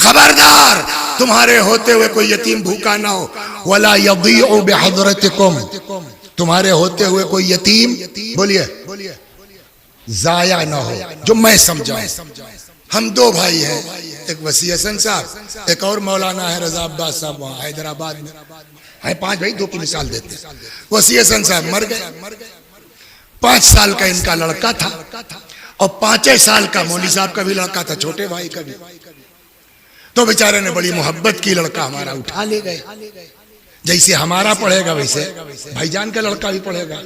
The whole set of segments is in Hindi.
खबरदार तुम्हारे होते हुए कोई यतीम भूखा ना हो। वला यदीउ बिहदरतिकुम, तुम्हारे होते हुए कोई यतीम, बोलिए, जाया ना हो, जो मैं समझाऊं। हम दो भाई हैं, एक वसी हसन साहब, एक और मौलाना है रजा अब्बास साहब, वहां हैदराबाद में है। पांच भाई, दो की मिसाल देते हैं। वसी हसन साहब मर गए, 5 साल का इनका लड़का था और 5 साल का मौली साहब का भी लड़का था, छोटे भाई का भी। तो बेचारे ने बड़ी मोहब्बत की, लड़का हमारा उठा ले गए। जैसे हमारा पढ़ेगा वैसे भाईजान का लड़का भी पढ़ेगा।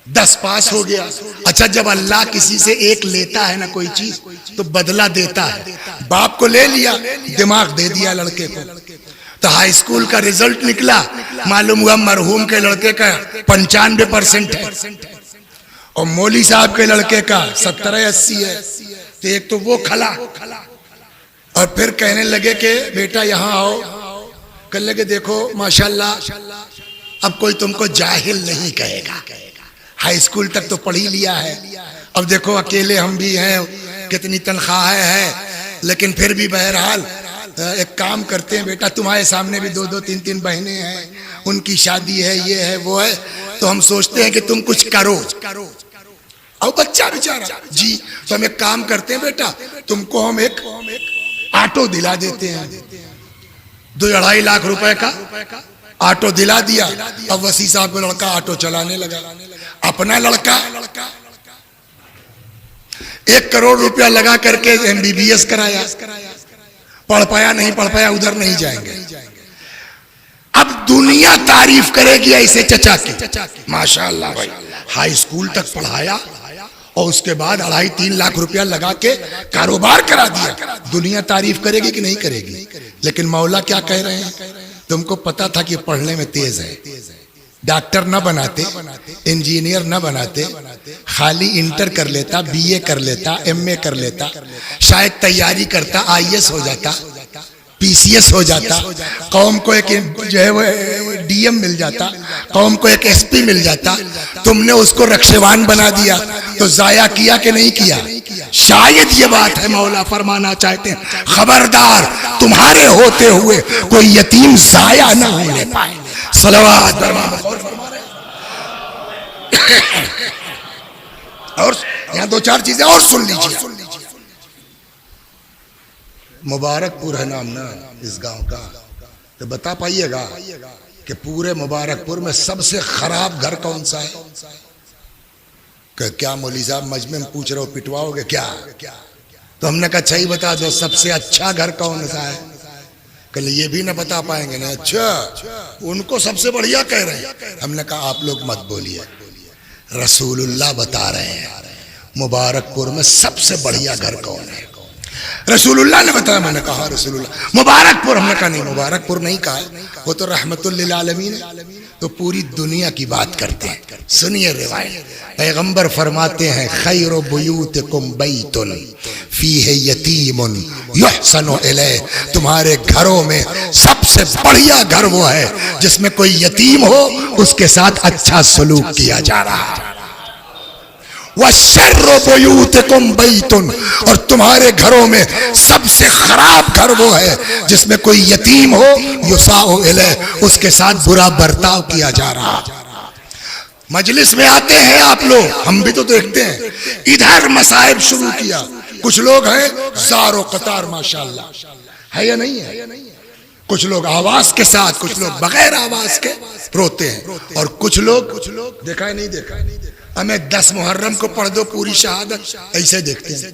10 पास हो गया। अच्छा, जब अल्लाह किसी से एक लेता है ना कोई चीज, तो बदला देता है। बाप को ले लिया, दिमाग दे दिया लड़के को। तो हाई स्कूल का रिजल्ट निकला, मालूम हुआ मरहूम के लड़के का 95% है और मौली साहब के लड़के का 70-80 है। तो एक तो वो खला, और फिर कहने लगे कि बेटा यहाँ आओ। कहने लगे देखो माशाल्लाह, अब कोई तुमको जाहिल नहीं कहेगा, हाई स्कूल तक तो पढ़ ही लिया है। अब देखो अकेले हम भी हैं, कितनी तनख्वाहें हैं, लेकिन फिर भी बहरहाल एक काम करते हैं बेटा, तुम्हारे सामने भी 2-2, 3-3 बहनें हैं, उनकी शादी है, ये है वो है, तो हम सोचते हैं कि तुम कुछ करो। और बच्चा बेचारा जी, तो हम एक काम करते हैं बेटा, तुमको हम एक ऑटो दिला देते हैं। 2-2.5 लाख रुपए का ऑटो दिला दिया। अब वसी साहब का लड़का ऑटो चलाने लगा। अपना लड़का 1 करोड़ रुपया लगा करके MBBS कराया, पढ़ पाया नहीं, पढ़ पाया, उधर नहीं जाएंगे। अब दुनिया तारीफ करेगी ऐसे चचा की, माशाअल्लाह भाई हाई स्कूल तक पढ़ाया और उसके बाद 2.5-3 लाख रुपया लगा के कारोबार करा दिया। दुनिया तारीफ करेगी कि नहीं करेगी? लेकिन मौला क्या कह रहे हैं, तुमको पता था कि पढ़ने में तेज है, डॉक्टर न बनाते, इंजीनियर न बनाते, खाली इंटर कर लेता, BA कर लेता, MA कर लेता, शायद तैयारी करता, IAS हो जाता, PCS हो जाता, कौम को एक जो है वो DM मिल जाता, कौम को एक SP मिल जाता। तुमने उसको रक्षवान बना दिया, तो जाया किया कि नहीं किया? शायद ये बात है मौला फरमाना चाहते हैं, खबरदार तुम्हारे होते हुए कोई यतीम जाया ना होने पाए। सलवात और यहाँ 2-4 चीजें और सुन लीजिए। मुबारकपुर है नाम ना इस गांव का, तो बता पाइएगा कि पूरे मुबारकपुर में सबसे खराब घर कौन सा है? क्या मौली साहब मजमे में पूछ रहे हो, पिटवाओगे क्या? तो हमने कहा अच्छा ही बता दो, सबसे अच्छा घर कौन सा है? कल ये भी ना बता पाएंगे ना। अच्छा, उनको सबसे बढ़िया कह रहे हैं। हमने कहा आप लोग मत बोलिए, रसूलुल्लाह बता रहे हैं मुबारकपुर में सबसे बढ़िया घर कौन है। रसूलुल्लाह ने बताया। मैंने कहा रसूलुल्लाह मुबारकपुर, हमने कहा नहीं मुबारकपुर नहीं कहा, वो तो रहमतुल लिल आलमीन है, तो पूरी दुनिया की बात करते हैं। सुनिए रिवायत, पैगंबर फरमाते हैं खैरु बुयूतिकुम बैतुन फीहि यतीमुन युहसनु इलैह, तुम्हारे घरों में सबसे बढ़िया घर वो है जिसमें कोई यतीम हो, उसके साथ अच्छा सलूक किया जा रहा है। वशर्रु बुयूतिकुम बैतुन, और तुम्हारे घरों में सबसे खराब घर वो है जिसमें कोई यतीम हो, युसाउ इलैह, उसके साथ बुरा बर्ताव किया जा रहा। मजलिस में आते हैं आप लोग, हम भी तो देखते हैं, इधर मसाइब शुरू किया। कुछ लोग हैं ज़ारो कतार माशाअल्लाह, है या नहीं है? कुछ लोग आवाज के साथ, कुछ लोग बगैर आवाज के रोते हैं, और कुछ लोग देखा है नहीं देखा, हमें 10 मुहर्रम को पढ़ दो पूरी शहादत, ऐसे देखते हैं।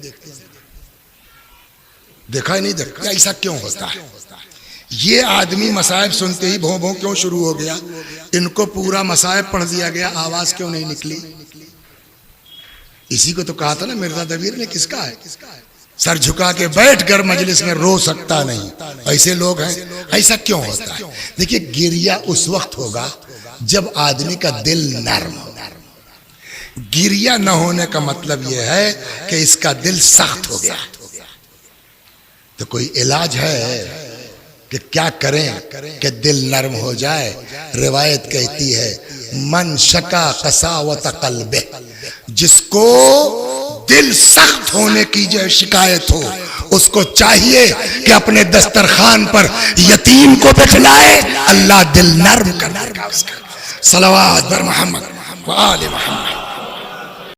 देखा है नहीं देखा? ऐसा क्यों होता है? ये आदमी मसाइब सुनते ही भों भों क्यों शुरू हो गया? इनको पूरा मसाइब पढ़ दिया गया, आवाज क्यों नहीं निकली? इसी को तो कहा था ना मिर्जा दबीर ने, किसका है? सर झुका के बैठ कर मजलिस में रो सकता नहीं, ऐसे लोग हैं। ऐसा क्यों होता है? देखिए, गिरिया उस वक्त होगा जब आदमी का दिल नर्म हो। गिरिया न होने का मतलब यह है कि इसका दिल सख्त हो गया। तो कोई इलाज है कि क्या करें कि दिल नरम हो जाए? रिवायत कहती है मन शका कसावत कल्बे, जिसको दिल सख्त होने की जो शिकायत हो, उसको चाहिए कि अपने दस्तरखान पर यतीम को बिठलाए, अल्लाह दिल नर्म कर देगा उसका। सलवात बर मोहम्मद व आले मोहम्मद।